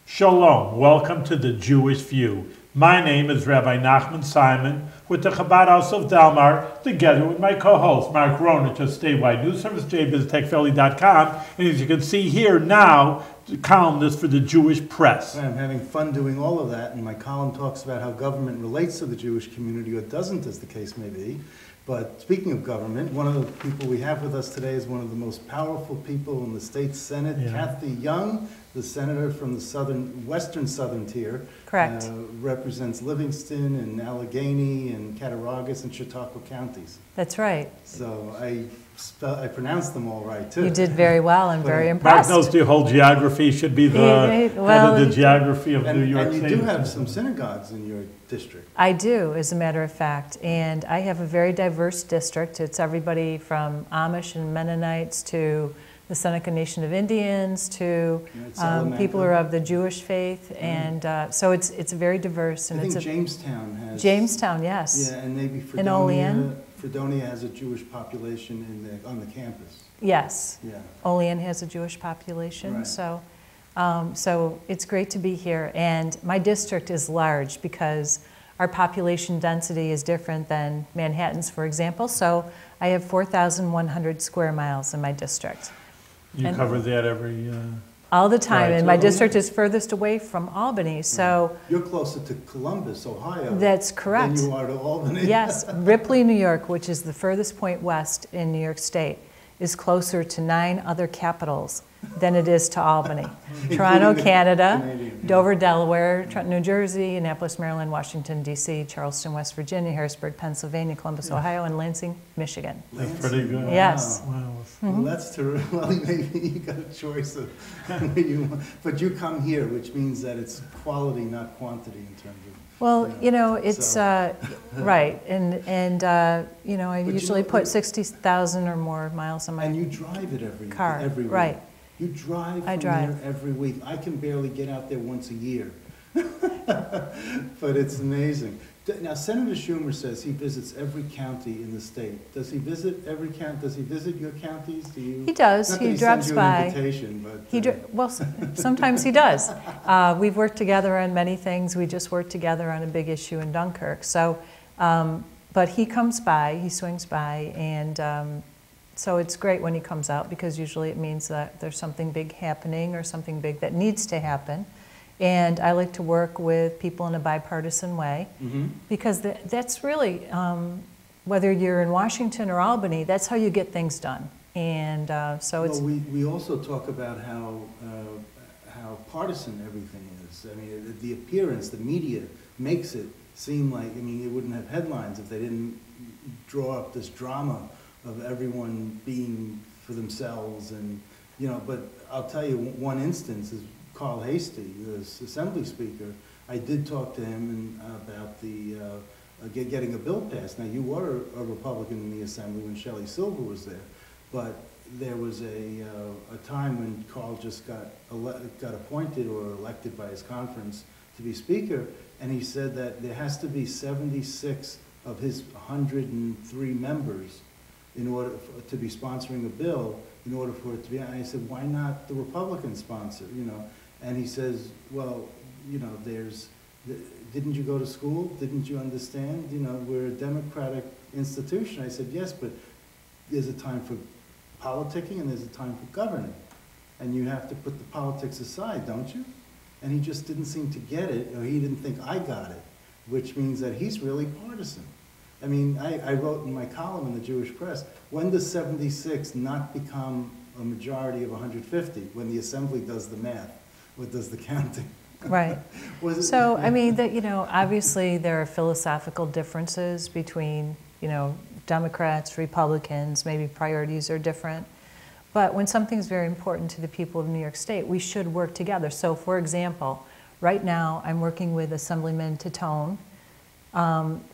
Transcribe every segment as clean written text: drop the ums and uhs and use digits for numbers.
Shalom, welcome to the Jewish View. My name is Rabbi Nachman Simon with the Chabad House of Delmar, together with my co-host Mark Ronich of Statewide News Service, jbiztechphilly.com, and as you can see here now, the columnist for the Jewish Press. I'm having fun doing all of that, and my column talks about how government relates to the Jewish community, or doesn't, as the case may be. But speaking of government, one of the people we have with us today is one of the most powerful people in the state Senate, Cathy Young, the senator from the western southern tier. Correct. Represents Livingston and Allegheny and Cattaraugus and Chautauqua counties. That's right. So I pronounced them all right, too. You did very well. I'm very impressed. Mark knows the whole geography, should be the head of the geography of New York State. And you do have some synagogues in your district. I do, as a matter of fact. And I have a very diverse district. It's everybody from Amish and Mennonites to the Seneca Nation of Indians to people who are of the Jewish faith. And so it's very diverse. And I think Jamestown has... Jamestown, yes. Yeah, and maybe in Olean. Fredonia has a Jewish population on the campus. Yes. Yeah. Olean has a Jewish population. Right. So it's great to be here. And my district is large because our population density is different than Manhattan's, for example. So I have 4,100 square miles in my district. You cover that every... all the time, right. And my district is furthest away from Albany, so... You're closer to Columbus, Ohio. That's correct. Than you are to Albany. Yes, Ripley, New York, which is the furthest point west in New York State, is closer to 9 other capitals than it is to Albany. Toronto, Canada, Dover, Delaware, Trenton, New Jersey, Annapolis, Maryland, Washington, D.C., Charleston, West Virginia, Harrisburg, Pennsylvania, Columbus, Ohio, and Lansing, Michigan. That's pretty good. Yes. Wow. Well, that's terrific. Well, maybe you got a choice of where you want. But you come here, which means that it's quality, not quantity in terms of... Well, you know, it's right, and you know, I usually put 60,000 or more miles on my car. And you drive it every week. Right. You drive from here every week. I can barely get out there once a year, but it's amazing. Now, Senator Schumer says he visits every county in the state. Does he visit every county? Does he visit your counties? Do you? He does. Not he that drops sends you by. An invitation, but Well, sometimes he does. We've worked together on many things. We just worked together on a big issue in Dunkirk. So, but he comes by. He swings by, and so it's great when he comes out because usually it means that there's something big happening or something big that needs to happen. And I like to work with people in a bipartisan way because that's really, whether you're in Washington or Albany, that's how you get things done. And so it's... Well, we also talk about how partisan everything is. I mean, the appearance, the media makes it seem like, I mean, it wouldn't have headlines if they didn't draw up this drama of everyone being for themselves. And, you know, but I'll tell you one instance is Carl Hastie, the Assembly Speaker. I did talk to him about the getting a bill passed. Now, you were a Republican in the Assembly when Shelley Silver was there, but there was a time when Carl just got appointed or elected by his conference to be Speaker, and he said that there has to be 76 of his 103 members in order to be sponsoring a bill, in order for it to be. And I said, why not the Republican sponsor, you know? And he says, well, you know, didn't you go to school? Didn't you understand? You know, we're a democratic institution. I said, yes, but there's a time for politicking and there's a time for governing. And you have to put the politics aside, don't you? And he just didn't seem to get it, or he didn't think I got it, which means that he's really partisan. I mean, I wrote in my column in the Jewish Press, when does 76 not become a majority of 150? When the Assembly does the math, what does the counting? Right. So, I mean, that, you know, obviously there are philosophical differences between, you know, Democrats, Republicans, maybe priorities are different. But when something's very important to the people of New York State, we should work together. So, for example, right now I'm working with Assemblyman Tatone,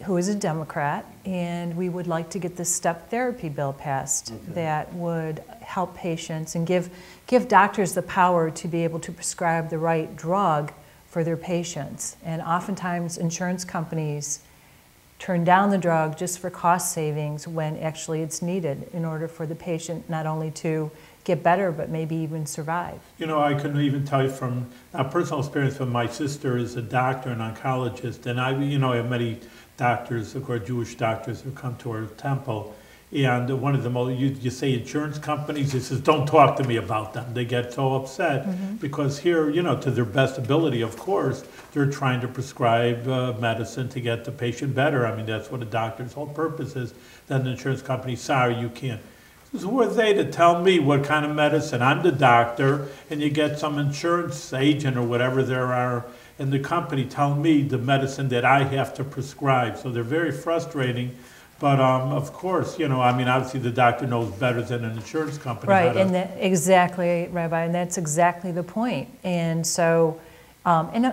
who is a Democrat, and we would like to get this step therapy bill passed that would help patients and give doctors the power to be able to prescribe the right drug for their patients. And oftentimes insurance companies turn down the drug just for cost savings when actually it's needed in order for the patient not only to get better, but maybe even survive. You know, I can even tell you from personal experience, from my sister is a doctor and oncologist, and I have many doctors, of course, Jewish doctors who come to our temple, and one of them, you say insurance companies, he says, don't talk to me about them. They get so upset because here, to their best ability, of course, they're trying to prescribe medicine to get the patient better. I mean, that's what a doctor's whole purpose is. Then the insurance company, sorry, you can't. So who are they to tell me what kind of medicine? I'm the doctor, and you get some insurance agent or whatever there are in the company telling me the medicine that I have to prescribe. So they're very frustrating. But of course, obviously the doctor knows better than an insurance company. Right, and exactly, Rabbi, and that's exactly the point. And so, and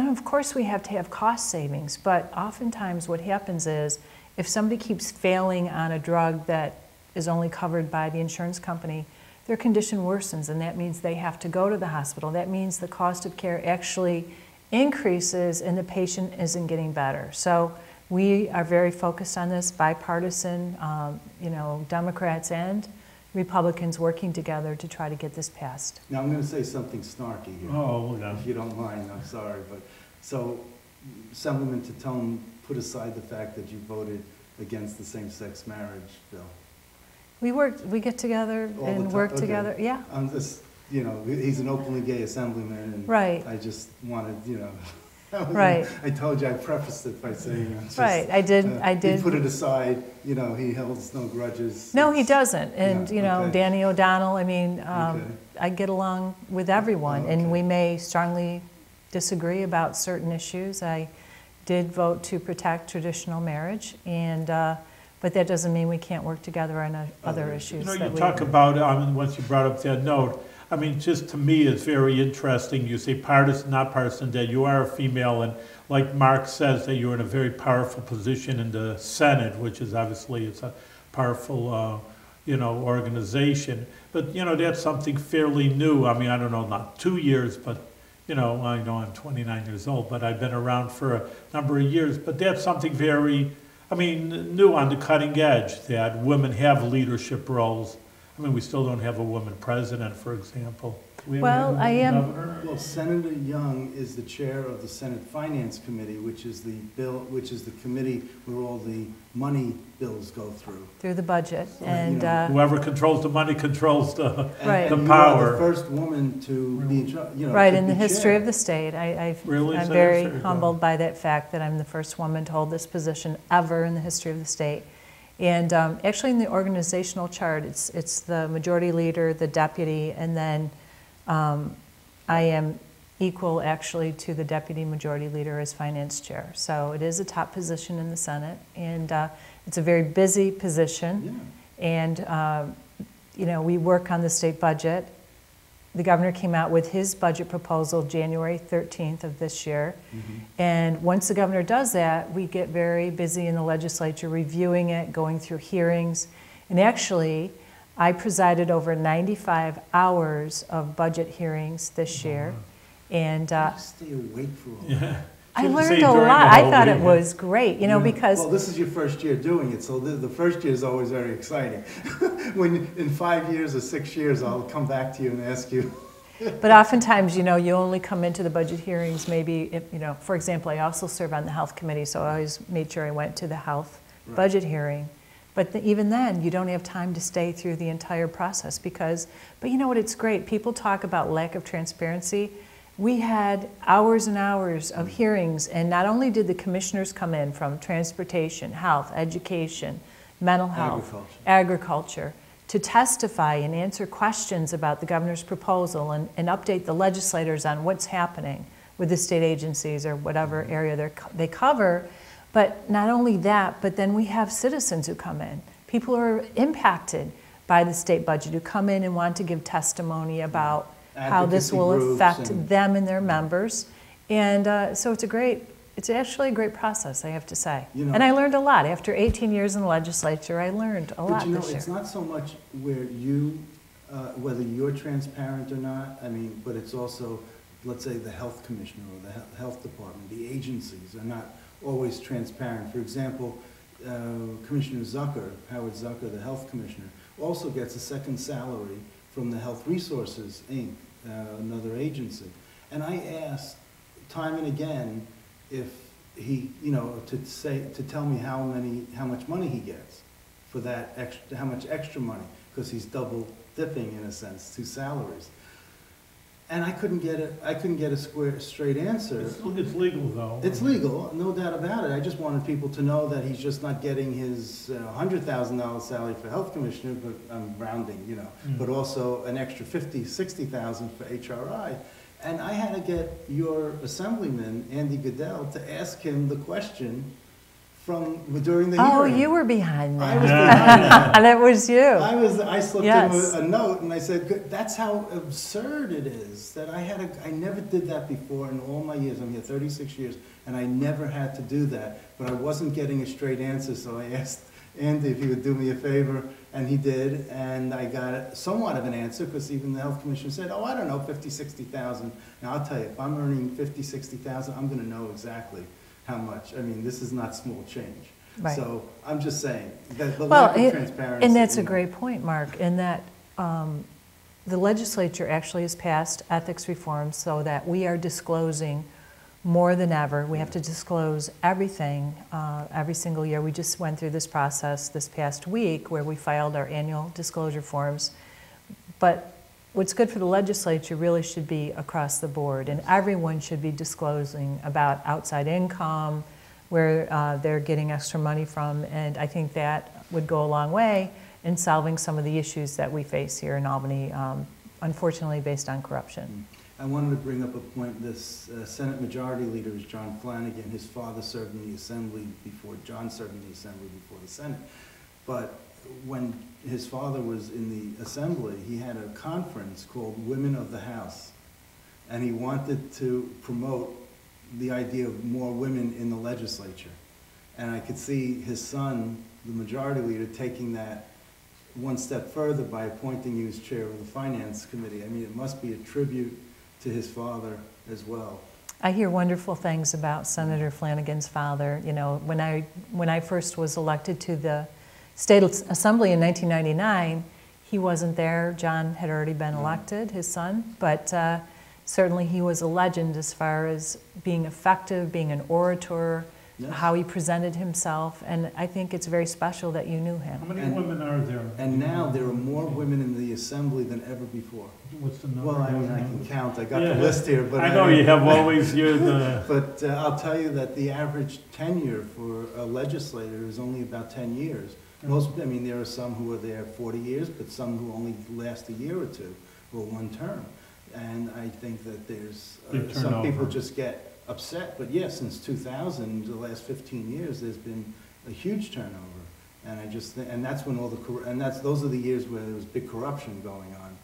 of course we have to have cost savings, but oftentimes what happens is if somebody keeps failing on a drug that is only covered by the insurance company, their condition worsens, and that means they have to go to the hospital. That means the cost of care actually increases and the patient isn't getting better. So we are very focused on this, bipartisan, Democrats and Republicans working together to try to get this passed. Now I'm going to say something snarky here. Oh, no. If you don't mind, I'm sorry. But so, Assemblyman Tatone put aside the fact that you voted against the same-sex marriage bill. We get together and work together, yeah. I'm just, he's an openly gay assemblyman, and right. I just wanted, right. I told you I prefaced it by saying, right. I did. He put it aside. He holds no grudges. No, he doesn't. And okay. Danny O'Donnell. I mean, I get along with everyone, and we may strongly disagree about certain issues. I did vote to protect traditional marriage, and but that doesn't mean we can't work together on other issues. You talk about, once you brought up that note, just to me it's very interesting. You say partisan, not partisan, that you are a female, and like Mark says, that you're in a very powerful position in the Senate, which is obviously, it's a powerful, organization. But, that's something fairly new. I don't know, not 2 years, but, I know I'm 29 years old, but I've been around for a number of years. But that's something very, new on the cutting edge, that women have leadership roles. We still don't have a woman president, for example. Well, I am. Governor? Well, Senator Young is the chair of the Senate Finance Committee, which is the committee where all the money bills go through. Through the budget, So, and whoever controls the money controls the right. the and power. You are the first woman to be, right to in the be history chair. of the state. I'm Really? very humbled by that fact that I'm the first woman to hold this position ever in the history of the state. And actually in the organizational chart, it's the majority leader, the deputy, and then I am equal actually to the deputy majority leader as finance chair. So it is a top position in the Senate, and it's a very busy position. Yeah. And we work on the state budget. The governor came out with his budget proposal January 13th of this year. And once the governor does that, we get very busy in the legislature reviewing it, going through hearings. And actually, I presided over 95 hours of budget hearings this year. And Stay awake for all that. I learned a lot. I thought it was great, because... Well, this is your first year doing it, so the first year is always very exciting. When in 5 years or 6 years, I'll come back to you and ask you. But oftentimes, you only come into the budget hearings maybe, if, for example, I also serve on the health committee, so I always made sure I went to the health budget hearing. But even then, you don't have time to stay through the entire process but you know what, it's great. People talk about lack of transparency. We had hours and hours of hearings, and not only did the commissioners come in from transportation, health, education, mental health, agriculture, to testify and answer questions about the governor's proposal and update the legislators on what's happening with the state agencies or whatever area they cover. But not only that, but then we have citizens who come in. People who are impacted by the state budget who come in and want to give testimony about how this will affect them and their members. And so it's actually a great process, I have to say. And I learned a lot. After 18 years in the legislature, I learned a lot this year. It's not so much where whether you're transparent or not, but it's also, let's say, the health commissioner or the health department, the agencies are not always transparent. For example, Commissioner Zucker, Howard Zucker, the health commissioner, also gets a second salary from the Health Resources, Inc., another agency. And I asked time and again if he, you know, to tell me how much money he gets for that extra, how much extra money, because he's double dipping in a sense, 2 salaries. And I couldn't get a straight answer. It's legal though. It's legal, no doubt about it. I just wanted people to know that he's just not getting his $100,000 salary for health commissioner, but I'm rounding, you know, but also an extra $50,000, $60,000 for HRI. And I had to get your assemblyman, Andy Goodell, to ask him the question during the hearing. Oh, you were behind that. I was behind that. And it was you. I slipped him a note and I said, that's how absurd it is that I never did that before in all my years. I'm here 36 years and I never had to do that, but I wasn't getting a straight answer, so I asked Andy if he would do me a favor, and he did, and I got somewhat of an answer, because even the health commissioner said, oh, I don't know, 50, 60,000. Now I'll tell you, if I'm earning 50, 60,000, I'm gonna know exactly how much. I mean, this is not small change. Right. So I'm just saying that the lack of transparency. And that's a great point, Mark, in that the legislature actually has passed ethics reforms so that we are disclosing more than ever. We have to disclose everything every single year. We just went through this process this past week where we filed our annual disclosure forms. But what's good for the legislature really should be across the board, and everyone should be disclosing about outside income, where they're getting extra money from, and I think that would go a long way in solving some of the issues that we face here in Albany, unfortunately based on corruption. I wanted to bring up a point. This Senate Majority Leader is John Flanagan. His father served in the Assembly before John served in the Assembly before the Senate. But when his father was in the Assembly, he had a conference called Women of the House. And he wanted to promote the idea of more women in the legislature. And I could see his son, the Majority Leader, taking that one step further by appointing you as chair of the Finance Committee. I mean, it must be a tribute to his father as well. I hear wonderful things about Senator Flanagan's father. You know, when I first was elected to the State Assembly in 1999, he wasn't there. John had already been elected, his son, but certainly he was a legend as far as being effective, being an orator, yes, how he presented himself, and I think it's very special that you knew him. How many women are there? And now there are more women in the Assembly than ever before. What's the number? Well, I mean, I can count. I got the list here, but I know you have always But I'll tell you that the average tenure for a legislator is only about 10 years. Most, I mean, there are some who are there 40 years, but some who only last a year or two or one term. And I think that there's some people just get upset. But yes, since 2000, the last 15 years, there's been a huge turnover. And I just think, and that's when those are the years where there was big corruption going on,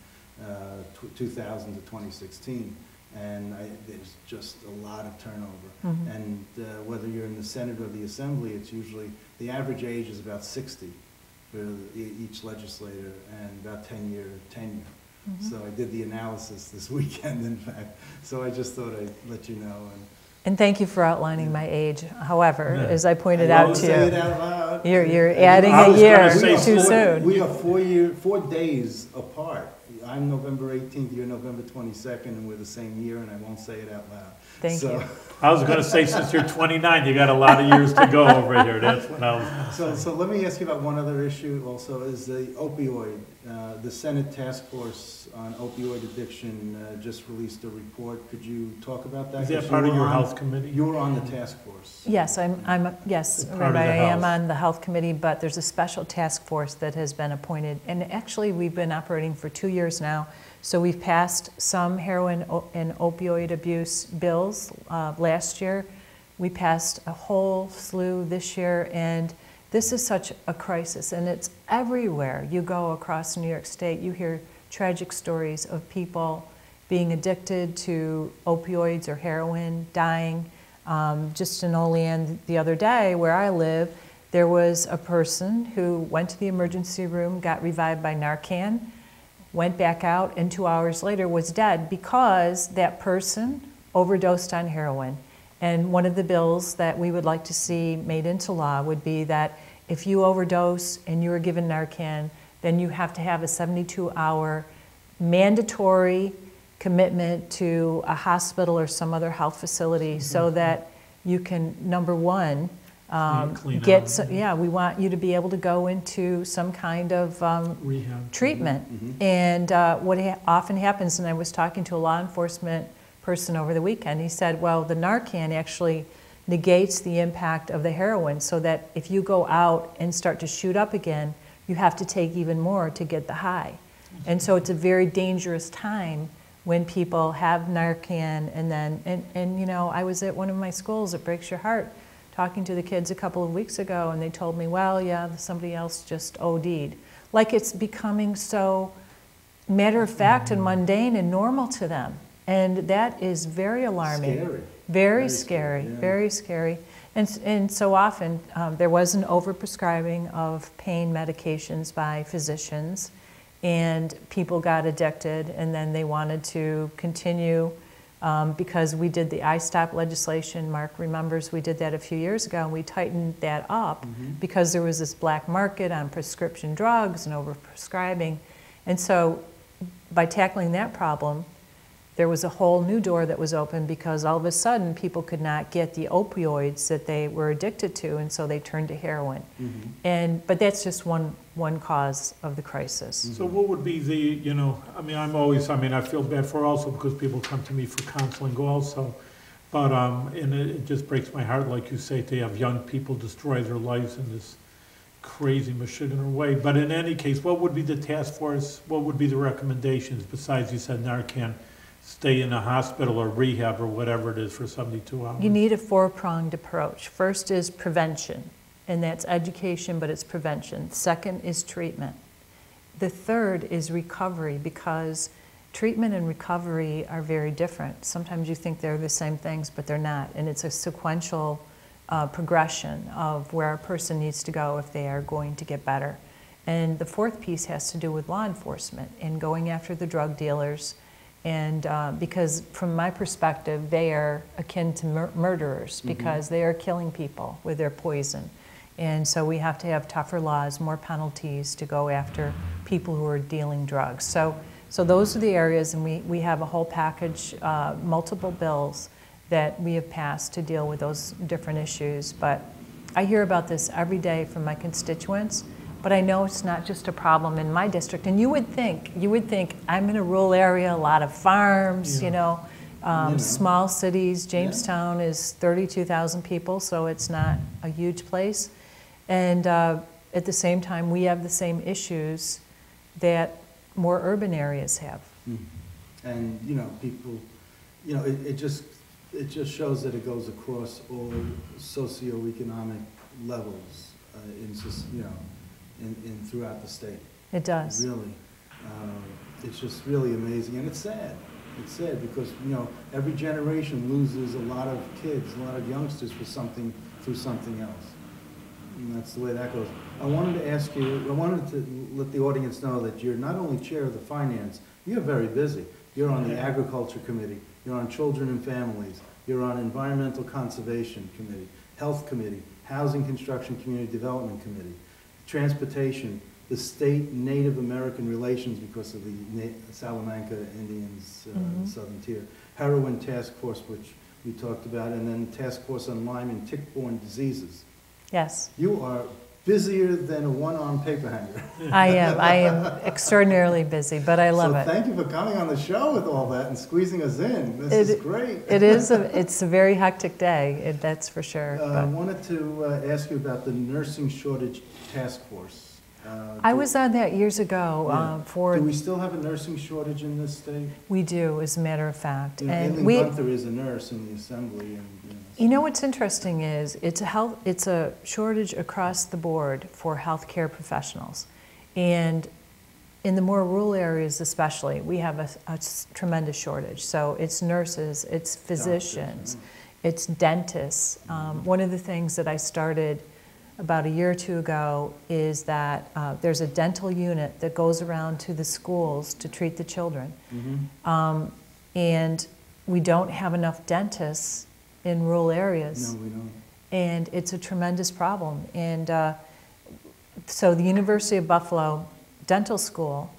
2000 to 2016. And there's just a lot of turnover. Mm-hmm. And whether you're in the Senate or the Assembly, it's usually, the average age is about 60 for each legislator and about 10-year tenure. Mm-hmm. So I did the analysis this weekend, in fact. So I just thought I'd let you know. And thank you for outlining my age. However, as I pointed out to you, say it out loud. You're adding a year too soon. We are 4 days apart. I'm November 18th, you're November 22nd, and we're the same year, and I won't say it out loud. Thank you. I was going to say, since you're 29, you got a lot of years to go over here. That's what I was. So let me ask you about one other issue also, is the opioid. The Senate Task Force on Opioid Addiction just released a report. Could you talk about that? Is that part of your health committee? You were on the task force. Yes, I am on the health committee, but there's a special task force that has been appointed. And actually, we've been operating for 2 years now. So we've passed some heroin and opioid abuse bills last year. We passed a whole slew this year, and this is such a crisis, and it's everywhere. You go across New York State, you hear tragic stories of people being addicted to opioids or heroin, dying. Just in Olean the other day, where I live, there was a person who went to the emergency room, got revived by Narcan, went back out, and 2 hours later was dead because that person overdosed on heroin. And one of the bills that we would like to see made into law would be that if you overdose and you are given Narcan, then you have to have a 72-hour mandatory commitment to a hospital or some other health facility so that you can, number one, we want you to be able to go into some kind of rehab treatment. And what often happens, and I was talking to a law enforcement person over the weekend, he said, well, the Narcan actually negates the impact of the heroin, so that if you go out and start to shoot up again, you have to take even more to get the high. And so it's a very dangerous time when people have Narcan, and then, and you know, I was at one of my schools, it breaks your heart, talking to the kids a couple of weeks ago, and they told me, well, yeah, somebody else just OD'd. Like it's becoming so matter of fact and mundane and normal to them. And that is very alarming. Scary. Very scary, yeah. very scary. And so often there was an overprescribing of pain medications by physicians, and people got addicted, and then they wanted to continue because we did the I-Stop legislation. Mark remembers we did that a few years ago, and we tightened that up because there was this black market on prescription drugs and overprescribing. And so by tackling that problem, there was a whole new door that was open, because all of a sudden people could not get the opioids that they were addicted to, and so they turned to heroin. But that's just one cause of the crisis. So what would be the, you know, I mean, I feel bad for also because people come to me for counseling also, but and it just breaks my heart, like you say, to have young people destroy their lives in this crazy Michigan way. But in any case, what would be the task force? What would be the recommendations besides, you said, Narcan? Stay in a hospital or rehab or whatever it is for 72 hours? You need a four-pronged approach. First is prevention, and that's education, but it's prevention. Second is treatment. The third is recovery, because treatment and recovery are very different. Sometimes you think they're the same things, but they're not, and it's a sequential progression of where a person needs to go if they are going to get better. And the fourth piece has to do with law enforcement and going after the drug dealers. And because from my perspective, they are akin to murderers, because they are killing people with their poison. And so we have to have tougher laws, more penalties to go after people who are dealing drugs. So those are the areas, and we have a whole package, multiple bills that we have passed to deal with those different issues. But I hear about this every day from my constituents. But I know it's not just a problem in my district. And you would think I'm in a rural area, a lot of farms, you know, small cities. Jamestown is 32,000 people, so it's not a huge place. And at the same time, we have the same issues that more urban areas have. And, you know, people, you know, it just shows that it goes across all socioeconomic levels in throughout the state. It does. Really. It's just really amazing, and it's sad. It's sad because, you know, every generation loses a lot of kids, a lot of youngsters through something else. And that's the way that goes. I wanted to let the audience know that you're not only chair of the finance, you're very busy. You're on the agriculture committee, you're on children and families, you're on environmental conservation committee, health committee, housing construction community development committee, transportation, the state Native American relations because of the Salamanca Indians, Southern Tier, heroin task force, which we talked about, and then task force on Lyme and tick-borne diseases. Yes. You are busier than a one-armed paper hanger. I am extraordinarily busy, but I love it. So thank you for coming on the show with all that and squeezing us in. This is great. It's a very hectic day, that's for sure. I wanted to ask you about the nursing shortage task force. I was on that years ago. Do we still have a nursing shortage in this state? We do, as a matter of fact. And Gunther is a nurse in the assembly. You know what's interesting is it's a shortage across the board for healthcare professionals, and in the more rural areas especially, we have a tremendous shortage. So it's nurses, it's physicians, it's dentists. One of the things that I started about a year or two ago is that there's a dental unit that goes around to the schools to treat the children. And we don't have enough dentists in rural areas. No, we don't. And it's a tremendous problem. And so the University of Buffalo Dental School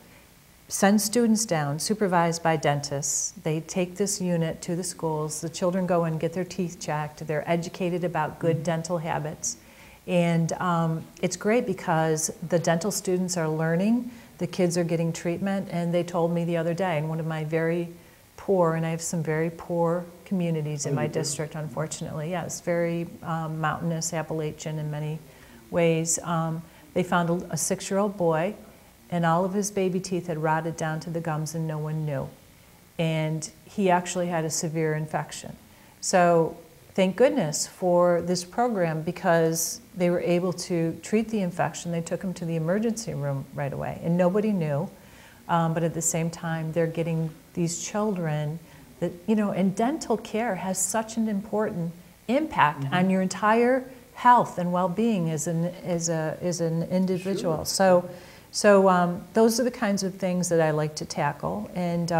send students down, supervised by dentists. They take this unit to the schools. The children go and get their teeth checked. They're educated about good dental habits. And it's great because the dental students are learning, the kids are getting treatment, and they told me the other day, in one of my very poor, and I have some very poor communities in my district, unfortunately. Yes, very mountainous, Appalachian in many ways. They found a 6-year-old boy, and all of his baby teeth had rotted down to the gums and no one knew. And he actually had a severe infection. So thank goodness for this program, because they were able to treat the infection. They took him to the emergency room right away, and nobody knew. But at the same time, they're getting these children that, you know, and dental care has such an important impact on your entire health and well-being as an individual. Sure. So those are the kinds of things that I like to tackle. And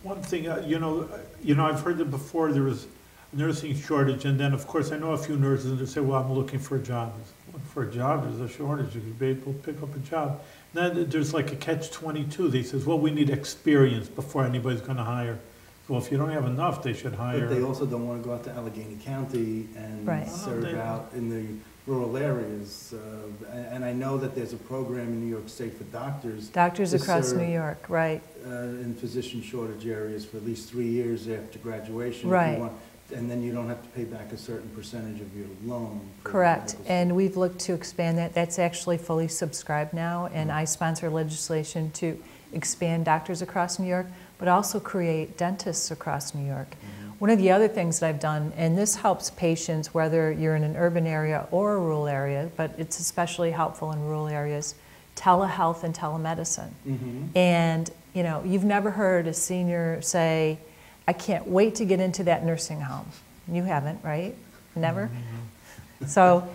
one thing, you know, I've heard that before there was a nursing shortage, and then of course I know a few nurses that say, well, I'm looking for a job. Looking for a job, there's a shortage. You could be able to pick up a job. Then there's like a catch-22. They says, well, we need experience before anybody's going to hire. Well, if you don't have enough, they should hire. But they also don't want to go out to Allegheny County and serve out in the rural areas. And I know that there's a program in New York State for doctors. Doctors across New York, right. In physician shortage areas for at least 3 years after graduation. Right. And then you don't have to pay back a certain percentage of your loan. Correct. And we've looked to expand that. That's actually fully subscribed now, and I sponsor legislation to expand doctors across New York, but also create dentists across New York. One of the other things that I've done, and this helps patients whether you're in an urban area or a rural area, but it's especially helpful in rural areas, telehealth and telemedicine. And you know, you've never heard a senior say, I can't wait to get into that nursing home. You haven't, right? Never? So,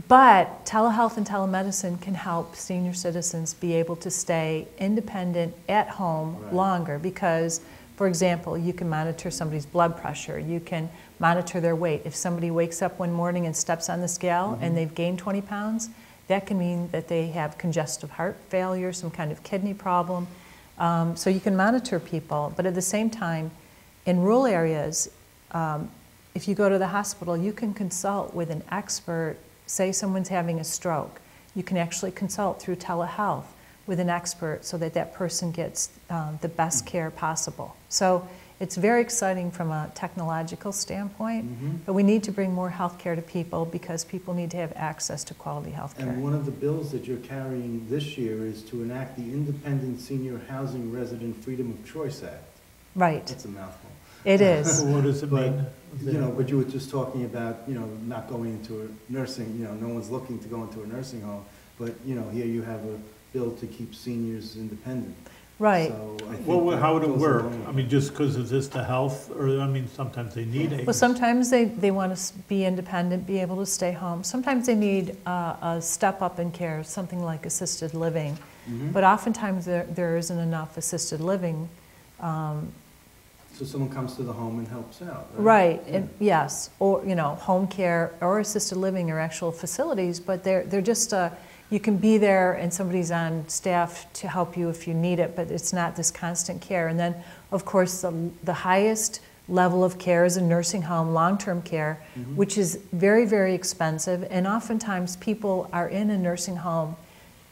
but telehealth and telemedicine can help senior citizens be able to stay independent at home longer because, for example, you can monitor somebody's blood pressure. You can monitor their weight. If somebody wakes up one morning and steps on the scale and they've gained 20 pounds, that can mean that they have congestive heart failure, some kind of kidney problem. So you can monitor people, but at the same time, in rural areas, if you go to the hospital, you can consult with an expert. Say someone's having a stroke. You can actually consult through telehealth with an expert so that that person gets the best care possible. So it's very exciting from a technological standpoint, but we need to bring more health care to people because people need to have access to quality health care. And one of the bills that you're carrying this year is to enact the Independent Senior Housing Resident Freedom of Choice Act. Right. That's a mouthful. It is. What does it mean? You know, but you were just talking about, you know, not going into a nursing, you know, no one's looking to go into a nursing home, but, you know, here you have a bill to keep seniors independent. Right. So I think Well, how would it work? along. I mean, just because of this the health, or I mean, sometimes they need aides. Well, sometimes they want to be independent, be able to stay home. Sometimes they need a step up in care, something like assisted living. But oftentimes there isn't enough assisted living. So someone comes to the home and helps out, right? Right, Yeah. and yes, or you know, home care or assisted living are actual facilities, but they're just you can be there and somebody's on staff to help you if you need it, but it's not this constant care. And then, of course, the highest level of care is a nursing home, long-term care, which is very, very expensive, and oftentimes people are in a nursing home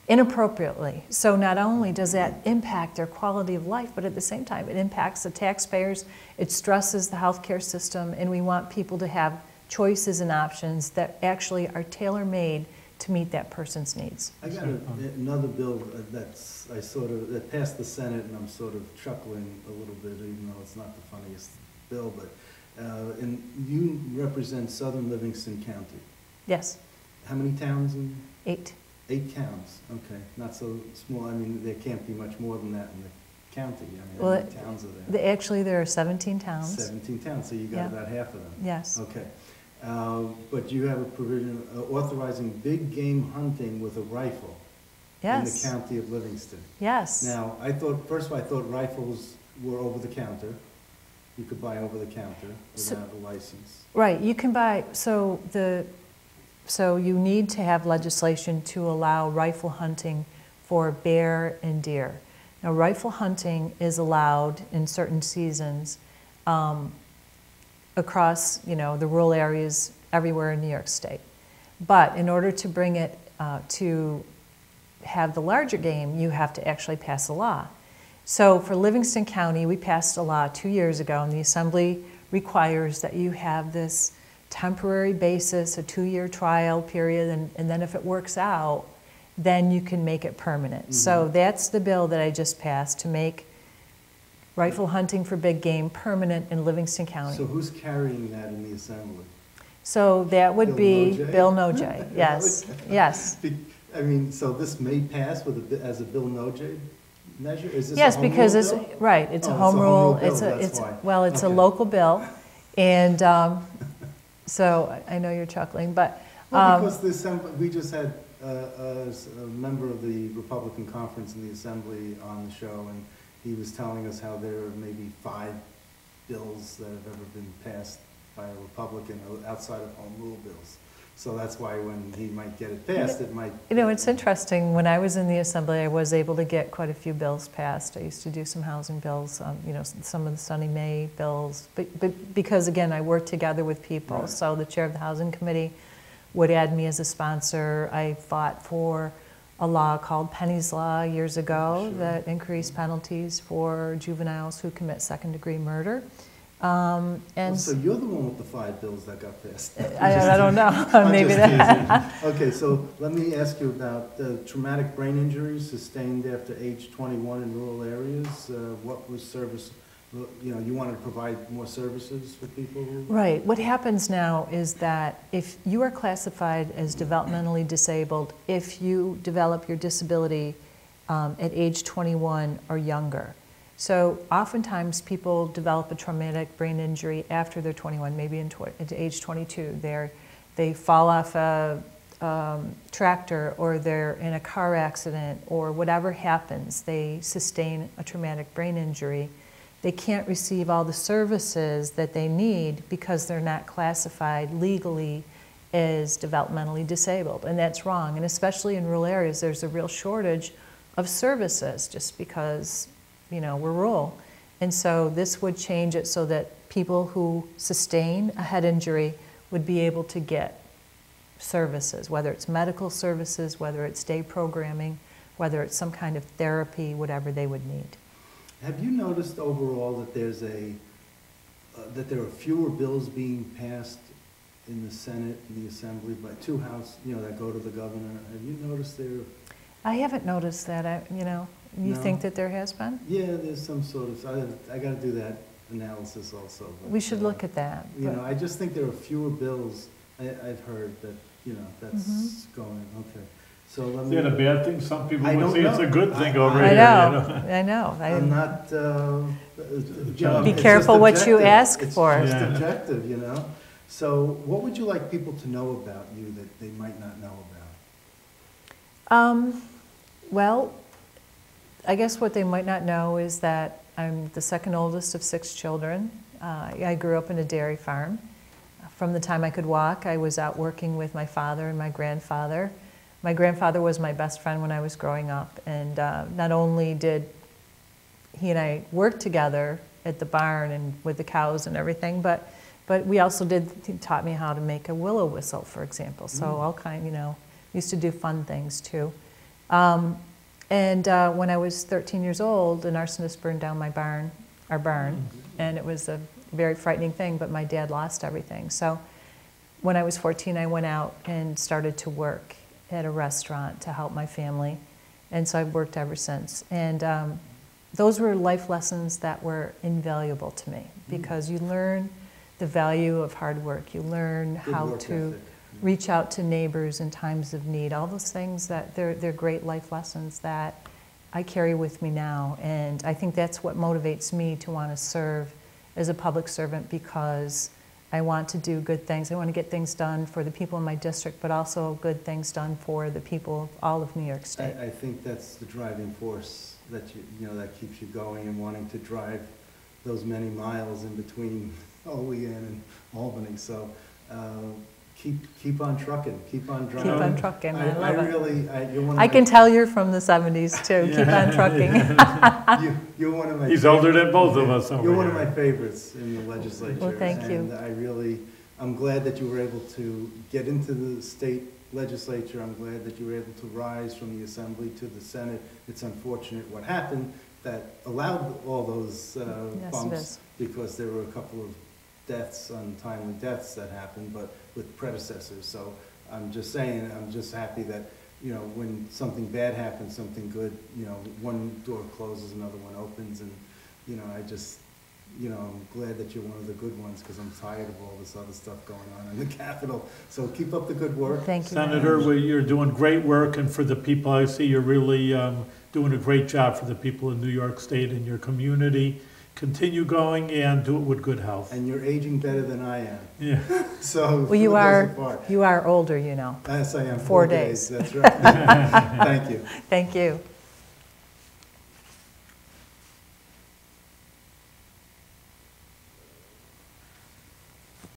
inappropriately. So not only does that impact their quality of life, but at the same time it impacts the taxpayers, it stresses the healthcare system, and we want people to have choices and options that actually are tailor-made to meet that person's needs. I got another bill that passed the Senate, and I'm sort of chuckling a little bit, even though it's not the funniest bill, but and you represent Southern Livingston County. Yes. How many towns? 8. 8 towns, okay, not so small. I mean, there can't be much more than that in the county. I mean, Well, how many towns are there? Actually, there are 17 towns. 17 towns, so you got about half of them. Yes. Okay. But you have a provision authorizing big game hunting with a rifle in the county of Livingston. Yes. Now, first of all, I thought rifles were over the counter. You could buy over the counter without a license. Right, you can buy, so you need to have legislation to allow rifle hunting for bear and deer. Now, rifle hunting is allowed in certain seasons across, the rural areas everywhere in New York State. But in order to bring it to have the larger game, you have to actually pass a law. So for Livingston County, we passed a law 2 years ago, and the Assembly requires that you have this temporary basis, a 2-year trial period, and then if it works out, then you can make it permanent. Mm-hmm. So that's the bill that I just passed to make rifle hunting for big game permanent in Livingston County. So who's carrying that in the Assembly? So that would be Nojay? Bill Nojay, yes, yes. I mean, so this may pass with as a Bill Nojay measure? Is this yes, a home because rule it's bill? right. It's Oh, a home rule. bill, It's a that's why. it's a Okay. local bill, and so I know you're chuckling, but Well, because the Assembly, we just had a member of the Republican conference in the Assembly on the show, and he was telling us how there are maybe 5 bills that have ever been passed by a Republican outside of home rule bills. So that's why when he might get it passed, it might... it's interesting. When I was in the Assembly, I was able to get quite a few bills passed. I used to do some housing bills, some of the Sunny May bills, but because, again, I worked together with people. Right. So the chair of the Housing Committee would add me as a sponsor. I fought for a law called Penny's Law years ago that increased penalties for juveniles who commit second-degree murder. So you're the one with the 5 bills that got passed. I don't know. Maybe that. Okay, so let me ask you about traumatic brain injuries sustained after age 21 in rural areas. What was service? You wanted to provide more services for people who... Right. What happens now is that if you are classified as developmentally disabled, if you develop your disability at age 21 or younger. So oftentimes people develop a traumatic brain injury after they're 21, maybe at age 22. They fall off a tractor, or they're in a car accident, or whatever happens, they sustain a traumatic brain injury. They can't receive all the services that they need because they're not classified legally as developmentally disabled, and that's wrong. And especially in rural areas, there's a real shortage of services just because we're rural. And so this would change it so that people who sustain a head injury would be able to get services, whether it's medical services, whether it's day programming, whether it's some kind of therapy, whatever they would need. Have you noticed overall that there's that there are fewer bills being passed in the Senate and the Assembly by 2 House, that go to the governor? Have you noticed there? I haven't noticed that. You No. think that there has been? Yeah, there's some sort of, I got to do that analysis also. But, We should look at that. I just think there are fewer bills. I've heard that, that's going, okay. So let Is me. that a bad thing? Some people I would don't say it's a know. good thing I- over I here. I know. I'm not, Be it's careful just what you objective. ask It's for. just Yeah. objective, So what would you like people to know about you that they might not know about? Well, I guess what they might not know is that I'm the second oldest of 6 children. I grew up in a dairy farm. From the time I could walk, I was out working with my father and my grandfather. My grandfather was my best friend when I was growing up, and not only did he and I work together at the barn and with the cows and everything, but we also he taught me how to make a willow whistle, for example. So all kind, used to do fun things too. And when I was 13 years old, an arsonist burned down our barn, and it was a very frightening thing, but my dad lost everything. So when I was 14, I went out and started to work at a restaurant to help my family, and so I've worked ever since. And those were life lessons that were invaluable to me, because you learn the value of hard work. You learn Good how work to ethic. reach out to neighbors in times of need. All those things that they're great life lessons that I carry with me now. And I think that's what motivates me to want to serve as a public servant, because I want to do good things. I want to get things done for the people in my district, but also good things done for the people of all of New York State. I think that's the driving force that that keeps you going and wanting to drive those many miles in between Olean and Albany. So keep on trucking, keep on Keep driving. on trucking, I love it. You're one of I can tell you're from the 70s too. Keep on trucking. You're one of my. He's older than both of us over You're one of here. my favorites in the legislature. Well, thank you. And I'm glad that you were able to get into the state legislature. I'm glad that you were able to rise from the Assembly to the Senate. It's unfortunate what happened that allowed all those Yes, bumps, it is. because there were a couple of deaths, untimely deaths that happened, but with predecessors. So I'm just saying, I'm just happy that, you know, when something bad happens, something good, you know, one door closes, another one opens, and, you know, I'm glad that you're one of the good ones, because I'm tired of all this other stuff going on in the Capitol. So keep up the good work. Thank you. Senator, you're doing great work, and for the people I see, you're really doing a great job for the people in New York State and your community. Continue going and do it with good health. And you're aging better than I am. Yeah. So Well, you are older, you know. Yes, I am. 4 days. That's right. Thank you. Thank you.